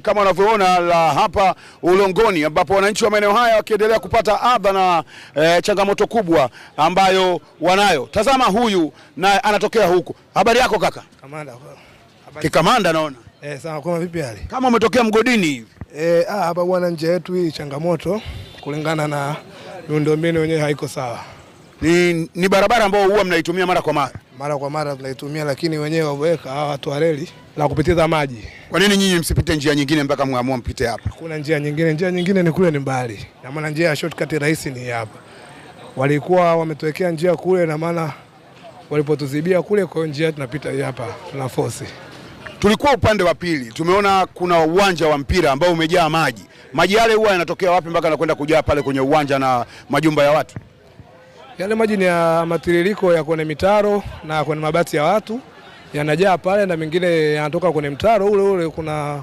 Kama unavyoona la hapa Ulongoni, ambapo wananchi wa maeneo haya wakiendelea kupata adha na changamoto kubwa ambayo wanayo. Tazama huyu na anatokea huku. Habari yako kaka? Kamanda. Kikamanda naona. Sawa, kwa vipi hali? Kama umetokea mgodini hivi. Hapa bwana, nje yetu hii changamoto kulingana na miundombinu yenyewe haiko sawa. Ni barabara ambayo huwa mnaitumia mara kwa mara? Mara kwa mara tunaitumia, lakini wenyewe waweka watu wa reli la kupitiza maji. Kwa nini nyinyi msipite njia nyingine mpaka muamua mpite hapa? Kuna njia nyingine ni kule, ni mbali. Na maana njia ya shortcut rahisi ni hapa. Walikuwa wametuwekea njia kule, na maana walipotuzibia kule, kwa njia tunapita hapa, tuna force. Tulikuwa upande wa pili, tumeona kuna uwanja wa mpira ambao umejaa maji. Maji yale huwa yanatokea wapi mpaka yanakwenda kujaa pale kwenye uwanja na majumba ya watu? Yale maji ni ya matiririko ya kwenye mitaro na kwenye mabati ya watu, yanajaa pale, na mengine yanatoka kwenye mtaro ule kuna